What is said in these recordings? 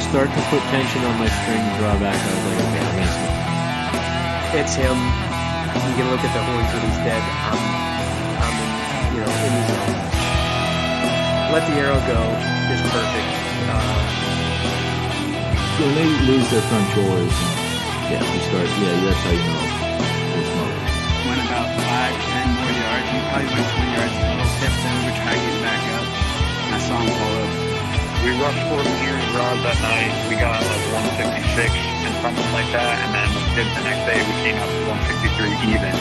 start to put tension on my string drawback, I was like, okay, I'm gonna switch. It's him. You can look at the horns when he's dead. I'm in the zone. Let the arrow go is perfect. So when they lose their front shoulders, you start, that's how you know they're smoking. Went about 5-10 more yards. He probably went 20 yards, a little tip, then we tried to get back up. And I saw him pull up. We rushed 4 meters rods that night. We got like 166 and something like that. And then the next day we came up to 163 even.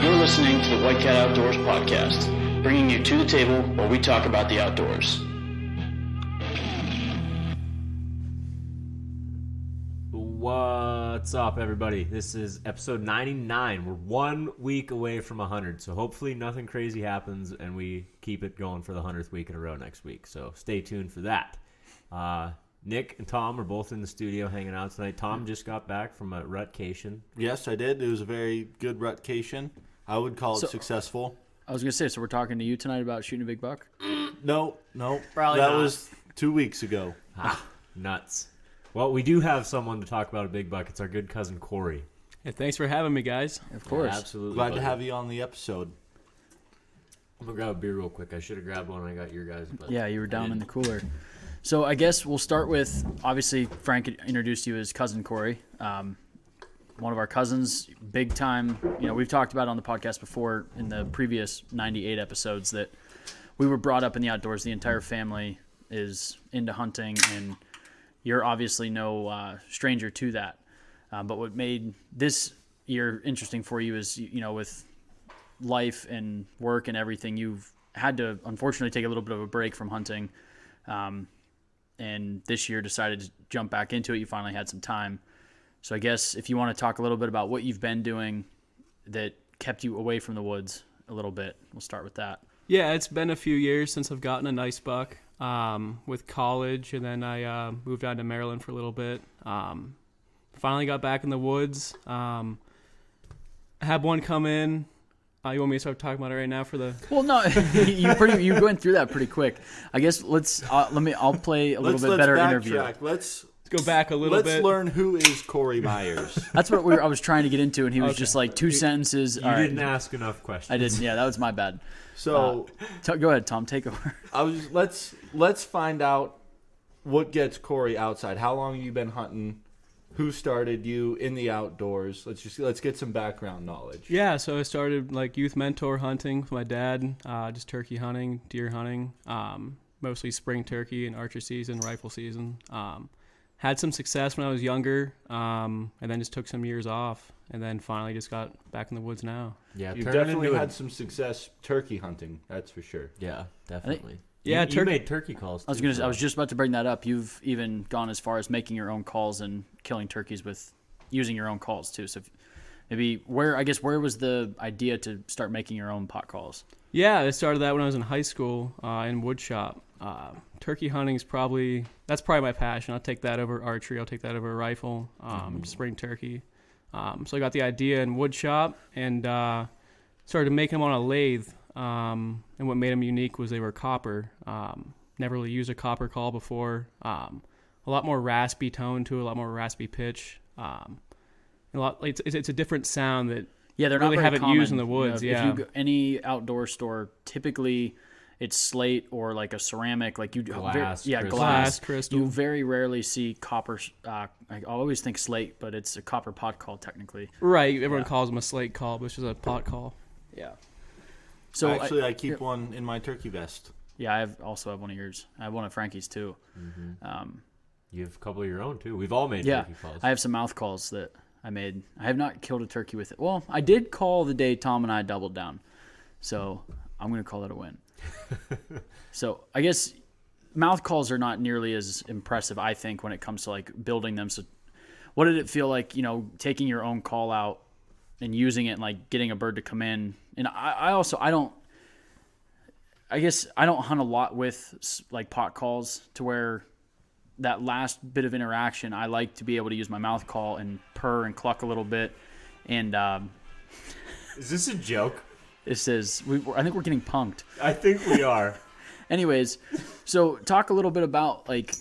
You're listening to the White Cat Outdoors podcast, bringing you to the table where we talk about the outdoors. What's up, everybody? This is episode 99. We're 1 week away from 100, so hopefully nothing crazy happens and we keep it going for the 100th week in a row next week. So stay tuned for that. Nick and Tom are both in the studio hanging out tonight. Tom just got back from a rutcation. Yes, I did. It was a very good rutcation. I would call it successful. I was going to say, so we're talking to you tonight about shooting a big buck? No. Probably that not. was 2 weeks ago. Nuts. Well, we do have someone to talk about a big buck. It's our good cousin Cory. Hey, thanks for having me, guys. Of course. Yeah, absolutely. Glad to have you on the episode. I'm going to grab a beer real quick. I should have grabbed one when I got your guys. But yeah, you were down in the cooler. So I guess we'll start with, obviously, Frank introduced you as cousin Cory. One of our cousins, big time. We've talked about it on the podcast before in the previous 98 episodes that we were brought up in the outdoors. The entire family is into hunting, and you're obviously no stranger to that. But what made this year interesting for you is, with life and work and everything, you've had to, unfortunately, take a little bit of a break from hunting. And this year decided to jump back into it. You finally had some time. So I guess if you want to talk a little bit about what you've been doing that kept you away from the woods a little bit, we'll start with that. Yeah, it's been a few years since I've gotten a nice buck with college, and then I moved out to Maryland for a little bit. Finally got back in the woods. I had one come in. You want me to start talking about it right now for the? Well, no, you went through that pretty quick. I guess I'll play a little bit better interview. Let's go back a little bit. Let's learn who is Cory Myers. That's what I was trying to get into, and he was just like 2 sentences. You didn't ask enough questions. I didn't. Yeah, that was my bad. So go ahead, Tom. Take over. Let's find out what gets Cory outside. How long have you been hunting? Who started you in the outdoors? Let's get some background knowledge. Yeah, so I started like youth mentor hunting with my dad, just turkey hunting, deer hunting, mostly spring turkey and archer season, rifle season. Had some success when I was younger, and then just took some years off, and then finally just got back in the woods now. Yeah, you definitely had some success turkey hunting. That's for sure. Yeah, definitely. Yeah, you made turkey calls. I was just about to bring that up. You've even gone as far as making your own calls and killing turkeys with using your own calls too. So maybe where was the idea to start making your own pot calls? Yeah, I started that when I was in high school in wood shop. Turkey hunting is probably my passion. I'll take that over archery. I'll take that over a rifle. Spring turkey. So I got the idea in wood shop and started making them on a lathe. And what made them unique was they were copper. Never really used a copper call before. A lot more raspy tone to it, a lot more raspy pitch. It's a different sound that they're really not very haven't common. used in the woods. If you go any outdoor store, typically it's slate or like a ceramic, like you glass crystal. You very rarely see copper. I always think slate, but it's a copper pot call technically. Right, everyone calls them a slate call, but it's just a pot call. Yeah. So I keep one in my turkey vest. Yeah, I also have one of yours. I have one of Frankie's too. Mm-hmm. You have a couple of your own too. We've all made turkey calls. I have some mouth calls that I made. I have not killed a turkey with it. Well, I did call the day Tom and I doubled down, so I'm going to call it a win. So I guess mouth calls are not nearly as impressive, I think, when it comes to like building them. So what did it feel like, taking your own call out and using it and like getting a bird to come in? And I don't hunt a lot with like pot calls to where that last bit of interaction, I like to be able to use my mouth call and purr and cluck a little bit. And is this a joke? It says, I think we're getting punked. I think we are. Anyways, so talk a little bit about like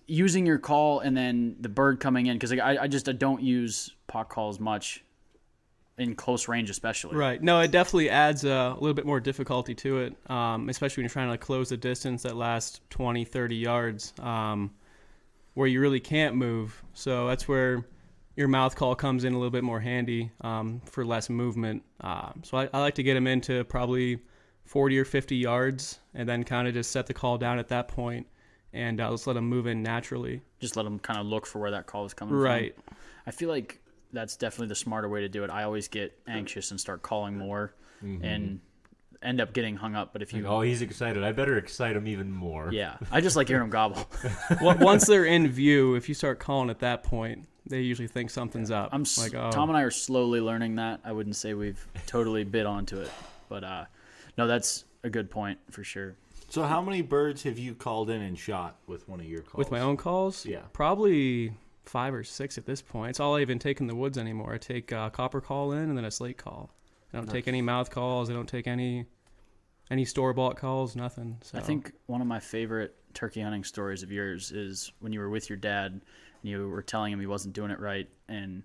using your call and then the bird coming in, because like, I don't use pot calls much in close range, especially. Right. No, it definitely adds a little bit more difficulty to it, especially when you're trying to like, close the distance that lasts 20, 30 yards, where you really can't move. So that's where your mouth call comes in a little bit more handy for less movement. So I like to get them into probably 40 or 50 yards and then kind of just set the call down at that point and just let them move in naturally. Just let them kind of look for where that call is coming Right. from. I feel like that's definitely the smarter way to do it. I always get anxious and start calling more and end up getting hung up. But if you, Oh, he's excited. I better excite him even more. yeah, I just like hearing them gobble. Once they're in view, if you start calling at that point, they usually think something's up. Tom and I are slowly learning that. I wouldn't say we've totally bit onto it, but no, that's a good point for sure. So how many birds have you called in and shot with one of your calls? With my own calls? Yeah. Probably 5 or 6 at this point. It's all I even take in the woods anymore. I take a copper call in and then a slate call. I don't take any mouth calls. I don't take any store-bought calls, nothing. So I think one of my favorite turkey hunting stories of yours is when you were with your dad and you were telling him he wasn't doing it right, and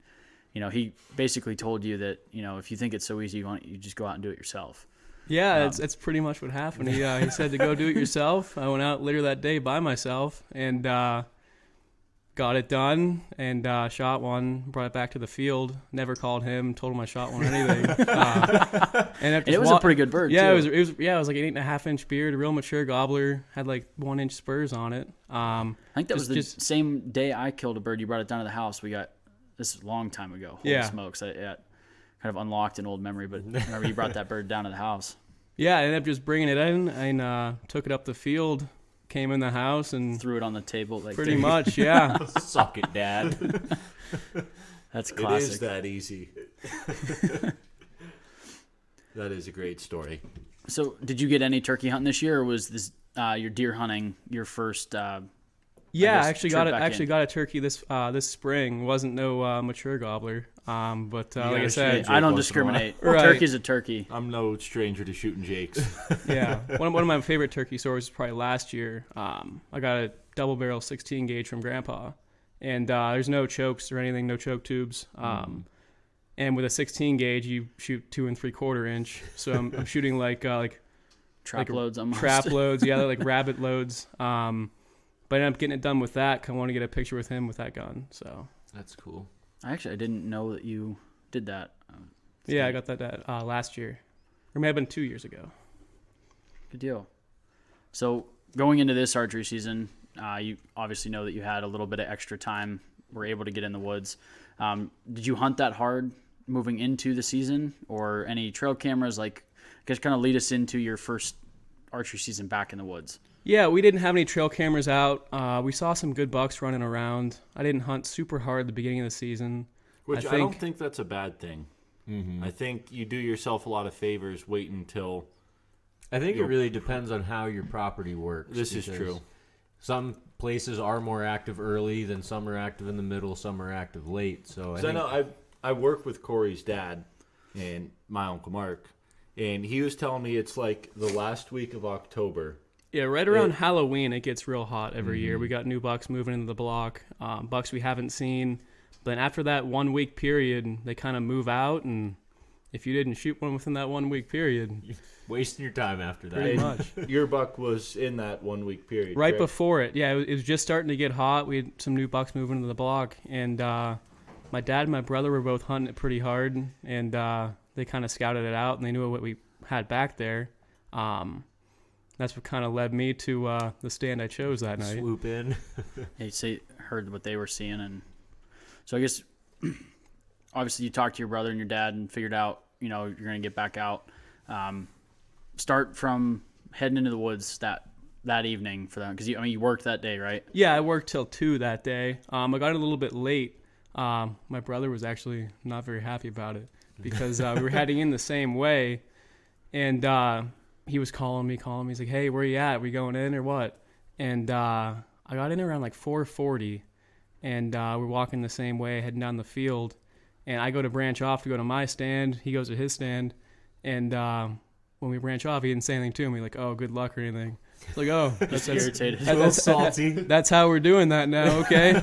he basically told you that if you think it's so easy, you just go out and do it yourself. Yeah, it's pretty much what happened. He said to go do it yourself. I went out later that day by myself and got it done and shot one, brought it back to the field. Never called him, told him I shot one or anything. And it was a pretty good bird. Yeah, too. it was like an 8.5 inch beard, a real mature gobbler. Had like 1 inch spurs on it. I think that was the same day I killed a bird. You brought it down to the house. This is a long time ago. Holy smokes! I kind of unlocked an old memory, but I remember you brought that bird down to the house. Yeah, I ended up just bringing it in and took it up the field, came in the house and threw it on the table. Like pretty much, yeah. Suck it, Dad. That's classic. It is that easy. That is a great story. So, did you get any turkey hunting this year, or was this your deer hunting your first? Yeah, I actually got got a turkey this spring. Wasn't no mature gobbler, but like I said, I don't discriminate. Right. Turkey's a turkey. I'm no stranger to shooting jakes. Yeah, one of my favorite turkey stories was probably last year. I got a double barrel 16 gauge from Grandpa, and there's no chokes or anything, no choke tubes. And with a 16 gauge, you shoot 2 3/4 inch. So I'm shooting like Trap loads almost. Trap loads, yeah, like rabbit loads. But I ended up getting it done with that. I want to get a picture with him with that gun. So That's cool. I didn't know that you did that. yeah, I got that last year, or may have been 2 years ago. Good deal. So going into this archery season, you obviously know that you had a little bit of extra time. Were able to get in the woods. Did you hunt that hard moving into the season, or any trail cameras? Like, just kind of lead us into your first archery season back in the woods. Yeah, we didn't have any trail cameras out. We saw some good bucks running around. I didn't hunt super hard at the beginning of the season. Which I don't think that's a bad thing. Mm-hmm. I think you do yourself a lot of favors waiting until... I think it really depends on how your property works. This is true. Some places are more active early, then some are active in the middle, some are active late. So I know I work with Cory's dad and my Uncle Mark, and he was telling me it's like the last week of October. Yeah, right around Halloween, it gets real hot every year. We got new bucks moving into the block, bucks we haven't seen. But after that 1 week period, they kind of move out, and if you didn't shoot one within that 1 week period, you're wasting your time after that. Pretty much. Your buck was in that 1 week period, right correct? before it. Yeah, it was just starting to get hot. We had some new bucks moving into the block, and my dad and my brother were both hunting it pretty hard, and they kind of scouted it out, and they knew what we had back there. That's what kind of led me to the stand I chose that night. Swoop in. Heard what they were seeing, and so I guess obviously you talked to your brother and your dad and figured out you're going to get back out. Start from heading into the woods that evening for them, because you worked that day, right? Yeah, I worked till 2 that day. I got a little bit late. My brother was actually not very happy about it because we were heading in the same way, and he was calling me. He's like, "Hey, where you at? We going in or what?" And I got in around like 4:40, and we're walking the same way, heading down the field. And I go to branch off to go to my stand. He goes to his stand, and when we branch off, he didn't say anything to me, like, oh, good luck or anything. It's like, oh, that's irritated. That's salty. That's how we're doing that now, okay?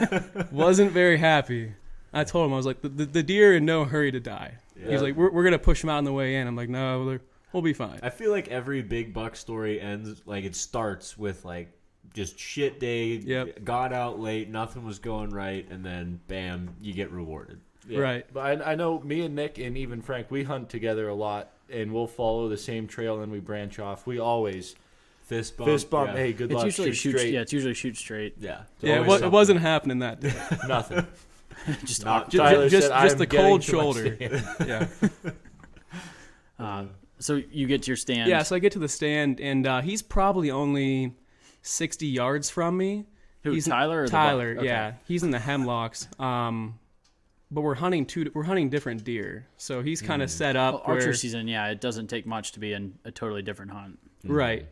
Wasn't very happy. I told him, I was like, the deer in no hurry to die. Yeah. He's like, we're going to push him out on the way in. I'm like, no, we'll be fine. I feel like every big buck story ends, like it starts with like just shit day, Yep. got out late, nothing was going right, and then bam, you get rewarded. Yeah. Right. But I know me and Nick and even Frank, we hunt together a lot, and we'll follow the same trail and then we branch off. We always Fist bump. yeah. Hey, good It's luck. usually shoot straight. Yeah, it's usually shoot straight. Yeah. Yeah, always it wasn't happening that day. Nothing. Just Not- Tyler just said, "I am the getting cold to my shoulder. stand." Yeah. So you get to your stand. Yeah, so I get to the stand, and he's probably only 60 yards from me. Who, He's Tyler? Or the Tyler, buck? Okay. yeah. He's in the hemlocks. But we're hunting different deer. So he's kind of set up Well, archer where, season, yeah, it doesn't take much to be in a totally different hunt. right.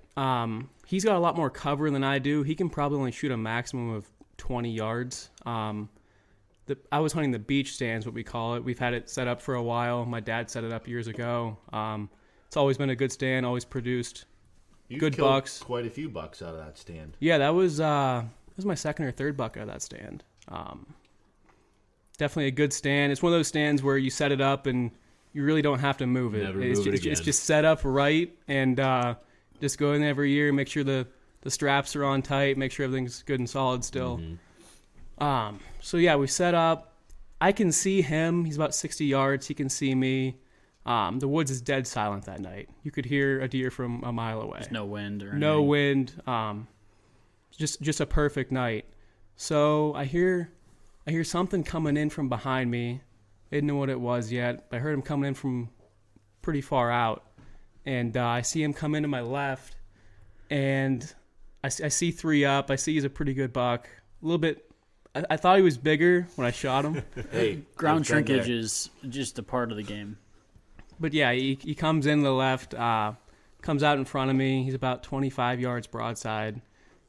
He's got a lot more cover than I do. He can probably only shoot a maximum of 20 yards. I was hunting the beach stands, what we call it. We've had it set up for a while. My dad set it up years ago. It's always been a good stand, always produced You've good killed bucks. Quite a few bucks out of that stand. Yeah, that was my second or third buck out of that stand. Definitely a good stand. It's one of those stands where you set it up and you really don't have to move it. Never it's move it just, it's again. just set up right, and just go in every year, make sure the straps are on tight, make sure everything's good and solid still. So yeah, we set up. I can see him. He's about 60 yards. He can see me. The woods is dead silent that night. You could hear a deer from a mile away. There's no wind or No anything. wind. Just a perfect night. So I hear something coming in from behind me. I didn't know what it was yet, but I heard him coming in from pretty far out, and I see him come into my left, and I see 3 up. I see he's a pretty good buck. A little bit. I thought he was bigger when I shot him. Hey, Ground I've been shrinkage there. is just a part of the game. But yeah, he comes in the left, comes out in front of me. He's about 25 yards broadside.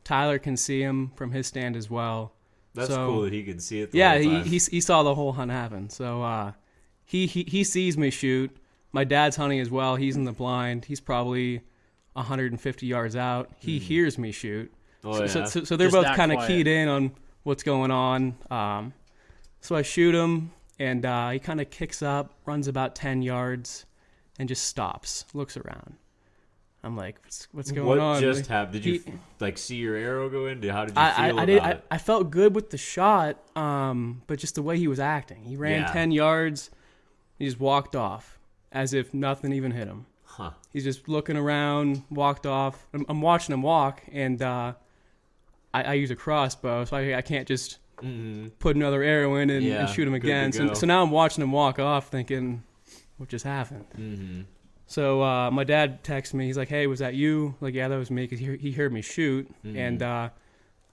Tyler can see him from his stand as well. That's So- cool that he can see it. The Yeah, whole time. he saw the whole hunt happen. So he sees me shoot. My dad's hunting as well. He's in the blind. He's probably 150 yards out. He hears me shoot. Oh, yeah. So they're Just both that kind of quiet. keyed in on what's going on. So I shoot him, and he kind of kicks up, runs about 10 yards, and just stops, looks around. I'm like, what's going What on? just Like, happened? Did you he- like see your arrow go in? How did you feel about it? I felt good with the shot, but just the way he was acting. He ran Yeah. 10 yards, he just walked off as if nothing even hit him. Huh. He's just looking around, walked off. I'm watching him walk, and I use a crossbow, so I can't just put another arrow in and, Yeah, and shoot him good to again. go. So now I'm watching him walk off, thinking, what just happened? Mm-hmm. So my dad texts me. He's like, "Hey, was that you?" Like, yeah, that was me, because he heard me shoot. And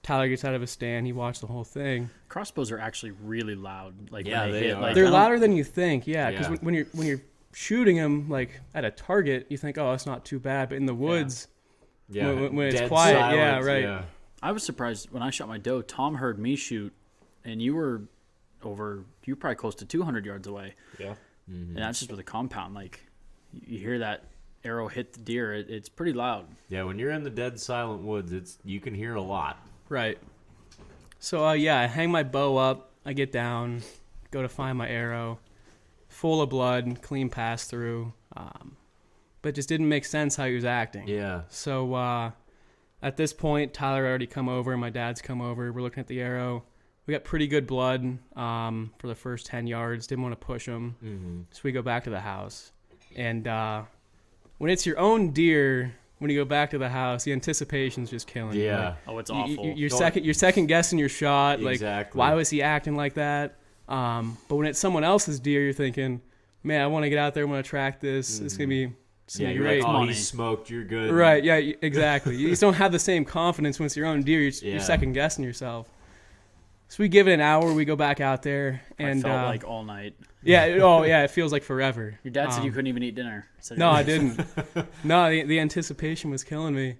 Tyler gets out of his stand. He watched the whole thing. Crossbows are actually really loud. Like Yeah, when they they hit, are. like, They're I don't- louder than you think. Yeah, because Yeah. when you're shooting them like at a target, you think, "Oh, that's not too bad." But in the woods, Yeah. When it's Dead quiet, silence, yeah, right. Yeah. I was surprised when I shot my doe. Tom heard me shoot, and you were probably close to 200 yards away. Yeah. And that's just with a compound. Like you hear that arrow hit the deer, it's pretty loud. Yeah, when you're in the dead silent woods, you can hear a lot. Right. So yeah, I hang my bow up. I get down, go to find my arrow, full of blood, clean pass through. But it just didn't make sense how he was acting. Yeah. So at this point, Tyler already come over. My dad's come over. We're looking at the arrow. We got pretty good blood for the first 10 yards. Didn't want to push him. So we go back to the house. And when it's your own deer, when you go back to the house, the anticipation's just killing you. Yeah. Like, Oh, it's you- awful. You're second guessing your shot. Like, Exactly. why was he acting like that? But when it's someone else's deer, you're thinking, man, I want to get out there. I want to track this. It's gonna be Yeah, you're great. like, oh, Money. he's smoked. You're good. Right? Yeah, exactly. You just don't have the same confidence when it's your own deer. You're Yeah. second guessing yourself. So we give it an hour. We go back out there, and I felt like all night. yeah, oh yeah, it feels like forever. Your dad said you couldn't even eat dinner. Said No, I didn't. No, the anticipation was killing me.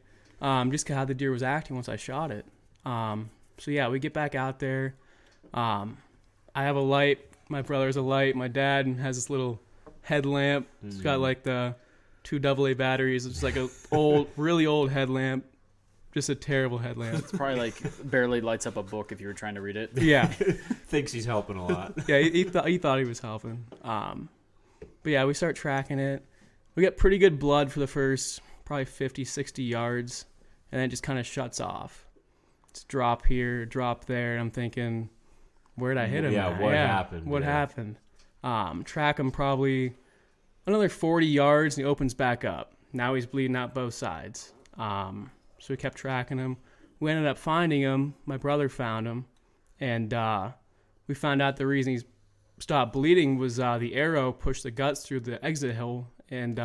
Just how the deer was acting once I shot it. So yeah, we get back out there. I have a light. My brother has a light. My dad has this little headlamp. It's got like the 2 AA batteries. It's like a really old headlamp. Just a terrible headlamp. It's probably like barely lights up a book if you were trying to read it. Yeah. Thinks he's helping a lot. Yeah, he thought he was helping. But yeah, we start tracking it. We get pretty good blood for the first probably 50, 60 yards, and then it just kind of shuts off. It's drop here, drop there, and I'm thinking, where'd I hit him? Yeah, at? what happened? What Yeah. happened? Track him probably another 40 yards, and he opens back up. Now he's bleeding out both sides. So we kept tracking him. We ended up finding him. My brother found him, and we found out the reason he's stopped bleeding was the arrow pushed the guts through the exit hole and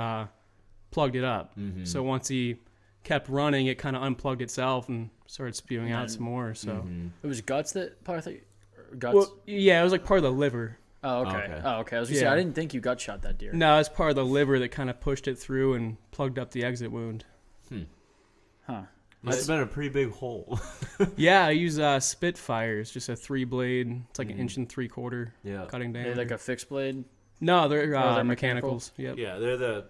plugged it up. Mm-hmm. So once he kept running, it kind of unplugged itself and started spewing out some more. So Mm-hmm. It was guts that part of the guts. well, yeah, it was like part of the liver. Oh, okay. Okay. Oh, okay. I was gonna say Yeah. I didn't think you gut shot that deer. No, it's part of the liver that kind of pushed it through and plugged up the exit wound. Huh. Must have been a pretty big hole. Yeah, I use Spitfires, just a 3-blade. It's like an 1 3/4 Yeah. cutting They diameter. like a fixed blade. No, they're, they're mechanicals. Yep. Yeah, they're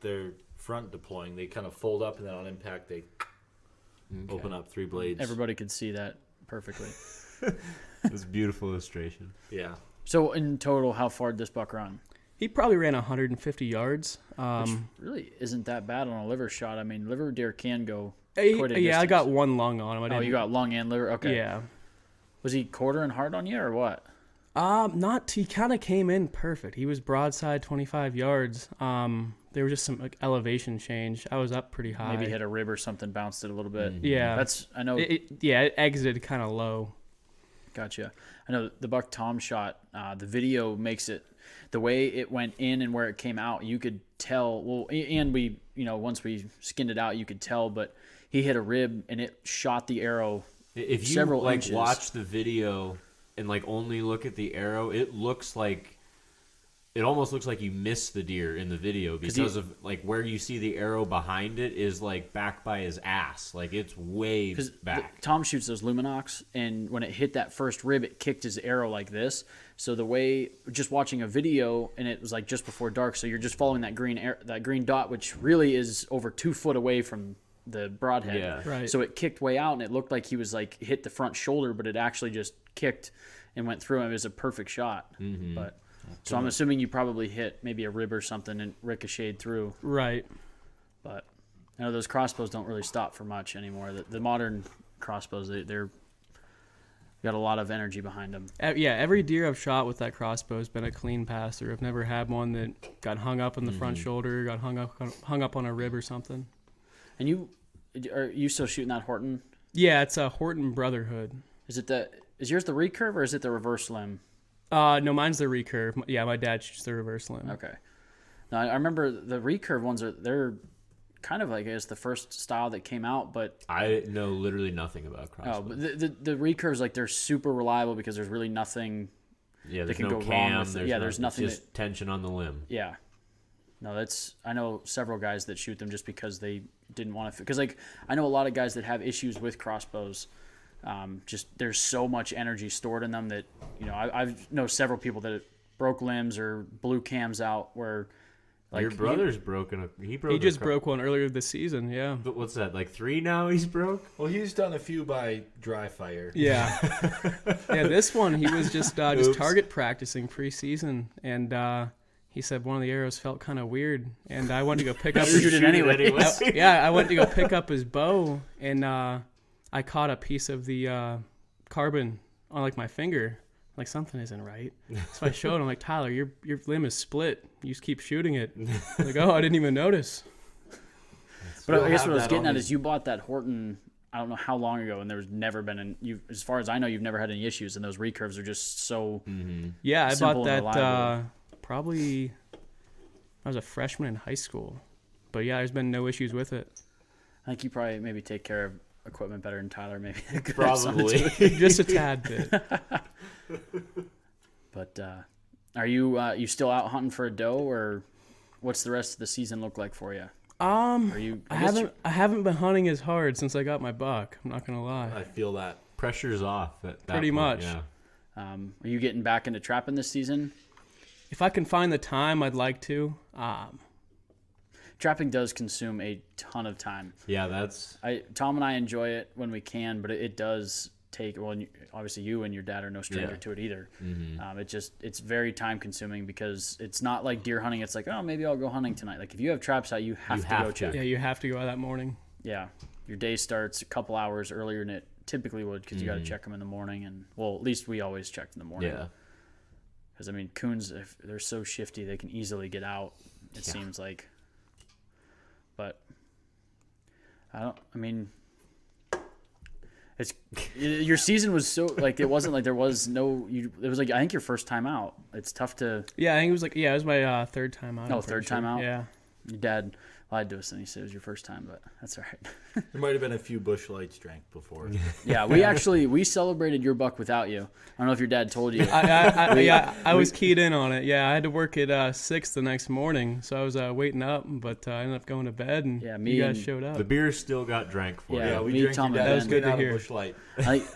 they're front deploying. They kind of fold up, and then on impact they open up 3 blades. Everybody could see that perfectly. It's a beautiful illustration. Yeah. So in total, how far did this buck run? He probably ran 150 yards. Really isn't that bad on a liver shot. I mean, liver deer can go Yeah, quite a I distance. got one lung on him. I Oh, didn't, you got lung and liver. Okay. Yeah. Was he quartering hard on you or what? He kind of came in perfect. He was broadside 25 yards. There was just some like elevation change. I was up pretty high. Maybe hit a rib or something, bounced it a little bit. Yeah. That's I know. It exited kind of low. Gotcha. I know the buck Tom shot. The video makes it the way it went in and where it came out. You could tell. Well, and we, once we skinned it out, you could tell. But he hit a rib and it shot the arrow. If you Several inches. watch the video and only look at the arrow, it almost looks like you missed the deer in the video because of where you see the arrow behind it is back by his ass. It's way back. Tom shoots those Luminox, and when it hit that first rib, it kicked his arrow like this. So the way, just watching a video, and it was just before dark, so you're just following that green dot, which really is over 2 foot away from the broadhead. Yeah. Right. So it kicked way out, and it looked like he was hit the front shoulder, but it actually just kicked and went through him. It was a perfect shot. Mm-hmm. But so I'm assuming you probably hit maybe a rib or something and ricocheted through. Right. But I know those crossbows don't really stop for much anymore. The modern crossbows, they're got a lot of energy behind them. Yeah, every deer I've shot with that crossbow has been a clean passer. I've never had one that got hung up in the front shoulder, got hung up on a rib or something. And are you still shooting that Horton? Yeah, it's a Horton Brotherhood. Is yours the recurve or is it the reverse limb? No, mine's the recurve. Yeah, my dad shoots the reverse limb. Okay. Now I remember the recurve ones they're kind of the first style that came out, but I know literally nothing about crossbows. but the recurves they're super reliable because there's really nothing. Yeah, there's can no go wrong cam. with it. There's nothing It's just tension on the limb. Yeah. No, I know several guys that shoot them just because they didn't want to. Because I know a lot of guys that have issues with crossbows. Just there's so much energy stored in them that I know several people that broke limbs or blew cams out where. Your brother's broken. He just broke one earlier this season. Yeah. But what's that? 3 now he's broke. Well, he's done a few by dry fire. Yeah. Yeah. This one he was just target practicing preseason, and he said one of the arrows felt kind of weird, and I went to go pick up. Shoot it anyway. I went to go pick up his bow, and I caught a piece of the carbon on my finger. Something isn't right. So I showed him, Tyler, your limb is split. You just keep shooting it. Oh, I didn't even notice. But I guess what I was getting at is you bought that Horton, I don't know how long ago, and there's never been as far as I know, you've never had any issues, and those recurves are just so. Yeah, I simple bought and that reliable. probably. I was a freshman in high school, but yeah, there's been no issues with it. I think you probably maybe take care of equipment better than Tyler, maybe. Probably. Just a tad bit. But are you still out hunting for a doe, or what's the rest of the season look like for you? Are you? I haven't been hunting as hard since I got my buck. I'm not gonna lie. I feel that. Pressure's off at that Pretty point, much. Yeah. Are you getting back into trapping this season? If I can find the time, I'd like to. trapping does consume a ton of time. Yeah, that's Tom and I enjoy it when we can, but it does take. Well, obviously you and your dad are no stranger to it either. It's very time consuming because it's not like deer hunting. It's like, oh, maybe I'll go hunting tonight. Like if you have traps out, you have to go check. Yeah, you have to go out that morning. Yeah, your day starts a couple hours earlier than it typically would because you got to check them in the morning. And well, at least we always check in the morning. yeah. Because I mean, coons, if they're so shifty, they can easily get out. It seems like. But your season was so like it wasn't like there was no. It was like I think your first time out. It's tough to. Yeah, I think it was my third time out. Oh, third time out. Yeah. Your dad lied to us and he said it was your first time, but that's all right. There might have been a few bush lights drank before. Yeah, we celebrated your buck without you. I don't know if your dad told you. I was keyed in on it. Yeah, I had to work at 6 the next morning, so I was waiting up, but I ended up going to bed, and you guys showed up. The beer still got drank for Yeah, you. we me, drank Tom, your and dad. Ben. That was good to Out of hear. Bush Light.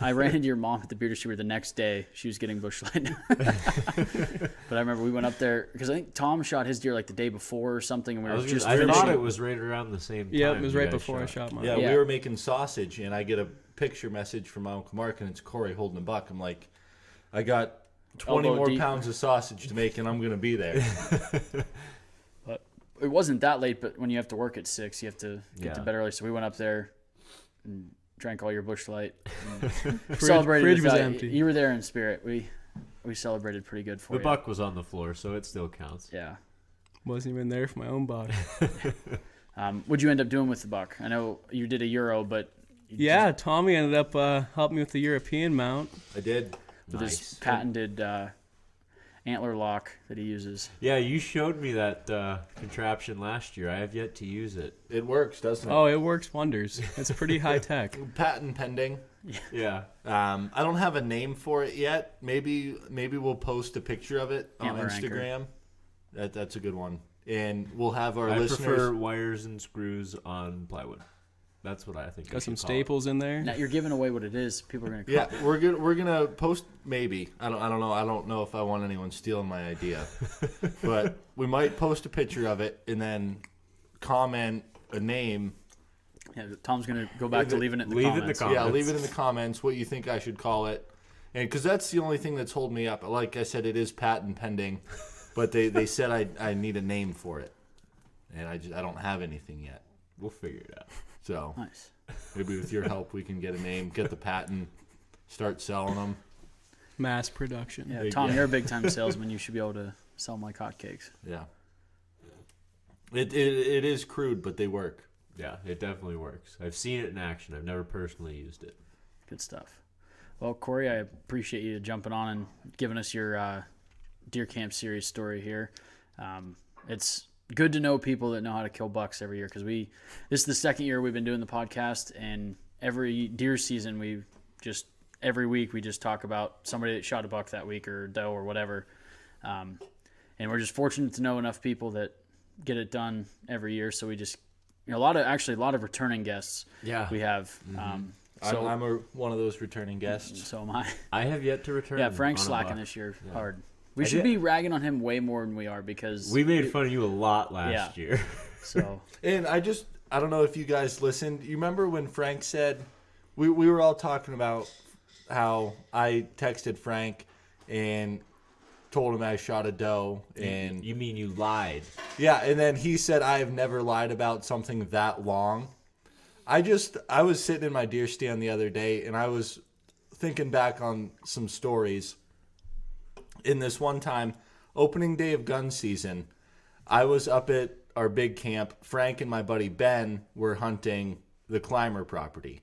I ran into your mom at the beer distributor the next day. She was getting bush light. But I remember we went up there because I think Tom shot his deer like the day before or something, and we were just I thought finishing. it was right around the same time. Yeah, it was you right guys before I shot mine. Yeah, Yeah. we were making sausage, and I get a picture message from my Uncle Mark, and it's Cory holding a buck. I'm like, I got 20 Elbow more deep. pounds of sausage to make, and I'm going to be there. But it wasn't that late, but when you have to work at 6, you have to get to Yeah. bed early. So we went up there and drank all your bush light. Celebrated. fridge was without- empty. You were there in spirit. We celebrated pretty good for The you. buck was on the floor, so it still counts. Yeah. Wasn't even there for my own body. What'd you end up doing with the buck? I know you did a Euro, but Yeah, Tommy ended up helping me with the European mount. I did. with his patented antler lock that he uses. Yeah, you showed me that contraption last year. I have yet to use it. It works, doesn't it? Oh, it works wonders. It's pretty high tech. Patent pending. Yeah. I don't have a name for it yet. Maybe we'll post a picture of it on Antler Instagram. That's a good one. And we'll have our I listeners. prefer wires and screws on plywood. That's what I think. Got some staples in there. Now you're giving away what it is. People are gonna. Yeah, we're gonna post maybe. I don't know. I don't know if I want anyone stealing my idea, but we might post a picture of it and then comment a name. Yeah, Tom's gonna go back to leaving it in the Leave it in the comments. comments. Yeah, leave it in the comments what you think I should call it, and because that's the only thing that's holding me up. Like I said, it is patent pending, but they said I need a name for it, and I don't have anything yet. We'll figure it out. So Nice. maybe with your help we can get a name, get the patent, start selling them. Mass production. Yeah, Tom, you're a big time salesman. You should be able to sell them like hotcakes. Yeah. It is crude, but they work. Yeah, it definitely works. I've seen it in action. I've never personally used it. Good stuff. Well, Cory, I appreciate you jumping on and giving us your deer camp series story here. It's good to know people that know how to kill bucks every year because this is the second year we've been doing the podcast, and every deer season every week we just talk about somebody that shot a buck that week or doe or whatever. And we're just fortunate to know enough people that get it done every year. So we just, a lot of returning guests. Yeah. We have. So I'm one of those returning guests. so am I. I have yet to return. Yeah, Frank's on a slacking buck. this year hard. We I should did- be ragging on him way more than we are because We made fun of you a lot last Yeah. year. So And I don't know if you guys listened. You remember when Frank said, we were all talking about how I texted Frank and told him I shot a doe. And You mean you lied? yeah, and then he said, I have never lied about something that long. I was sitting in my deer stand the other day and I was thinking back on some stories. In this one time, opening day of gun season, I was up at our big camp. Frank and my buddy Ben were hunting the Climber property.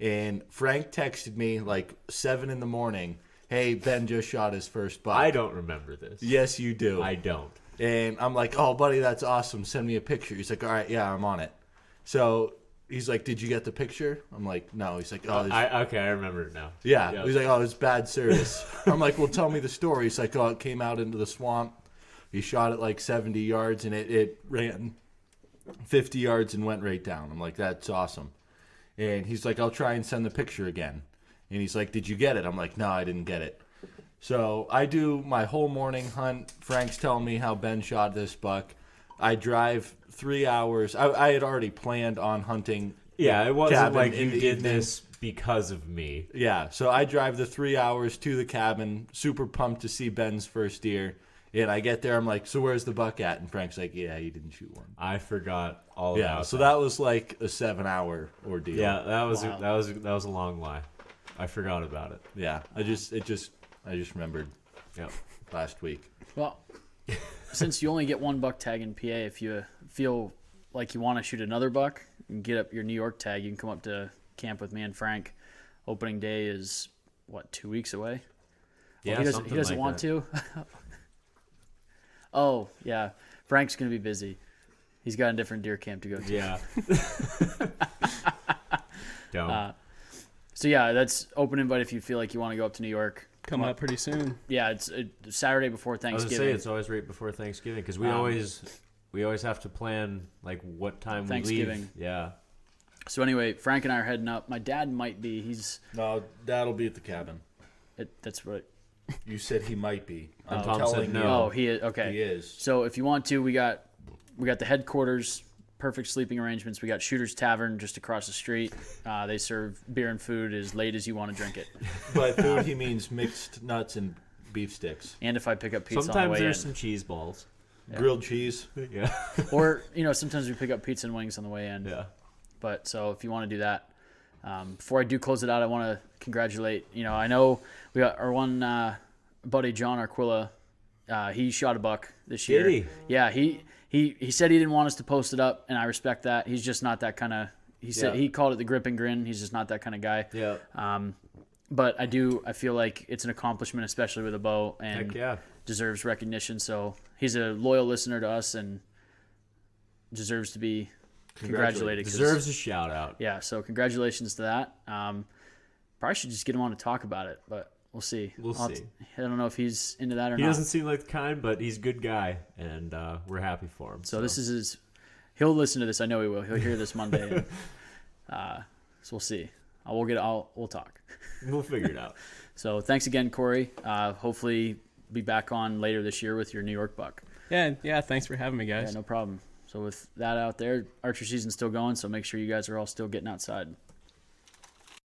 And Frank texted me like 7 in the morning, hey, Ben just shot his first buck. I don't remember this. Yes, you do. I don't. And I'm like, oh, buddy, that's awesome. Send me a picture. He's like, all right, yeah, I'm on it. So he's like, did you get the picture? I'm like, no. He's like, oh, I remember it now. yeah. Yep. He's like, oh, it's bad service. I'm like, well, tell me the story. He's like, oh, it came out into the swamp. He shot it like 70 yards, and it ran 50 yards and went right down. I'm like, that's awesome. And he's like, I'll try and send the picture again. And he's like, did you get it? I'm like, no, I didn't get it. So I do my whole morning hunt. Frank's telling me how Ben shot this buck. I drive 3 hours. I had already planned on hunting. Yeah, it wasn't cabin like in you the did evening. this because of me. Yeah, so I drive the 3 hours to the cabin, super pumped to see Ben's first deer. And I get there, I'm like, so where's the buck at? And Frank's like, yeah, he didn't shoot one. I forgot all Yeah, about so that was like a 7-hour ordeal. Yeah, that was a long lie. I forgot about it. Yeah, I just remembered Yeah. last week. Well, since you only get one buck tag in PA, if you feel like you want to shoot another buck and get up your New York tag, you can come up to camp with me and Frank. Opening day is, 2 weeks away? Yeah, he something doesn't like want that. to. Oh, yeah. Frank's going to be busy. He's got a different deer camp to go to. Yeah. Don't. So, yeah, that's open invite if you feel like you want to go up to New York. Coming up pretty soon. Yeah, it's Saturday before I was gonna Thanksgiving. say it's always right before Thanksgiving because we always have to plan like what time we Thanksgiving. leave. Yeah. So, anyway, Frank and I are heading up. My dad might be. No, Dad'll be at the cabin. That's what. You said he might be. And I'm Tom telling said you, no. Oh, he is. Okay. he is. So if you want to, we got the headquarters, perfect sleeping arrangements. We got Shooter's Tavern just across the street. They serve beer and food as late as you want to drink it. By food, he means mixed nuts and beef sticks, And if I pick up pizza on the Sometimes way there's in, some cheese balls. grilled cheese. Yeah. or sometimes we pick up pizza and wings on the way in. Yeah. But so if you want to do that, before I do close it out, I want to congratulate. I know we got our one buddy John Arquilla. He shot a buck this year. Did he? Yeah, he said he didn't want us to post it up, and I respect that. He's just not that kind of. He said Yeah. he called it the grip and grin. He's just not that kind of guy. Yeah. But I feel like it's an accomplishment, especially with a bow, and Heck yeah. deserves recognition. So he's a loyal listener to us and deserves to be congratulated. 'cause- Deserves a shout out. Yeah, so congratulations to that. Probably should just get him on to talk about it, but we'll see. We'll see. I don't know if he's into that or He not. doesn't seem like the kind, but he's a good guy, and we're happy for him. So this is his. He'll listen to this. I know he will. He'll hear this Monday. And, so we'll see. We'll talk. We'll figure it out. So thanks again, Cory. Hopefully be back on later this year with your New York buck. Yeah. Thanks for having me, guys. Yeah, no problem. So with that out there, archery season's still going. So make sure you guys are all still getting outside.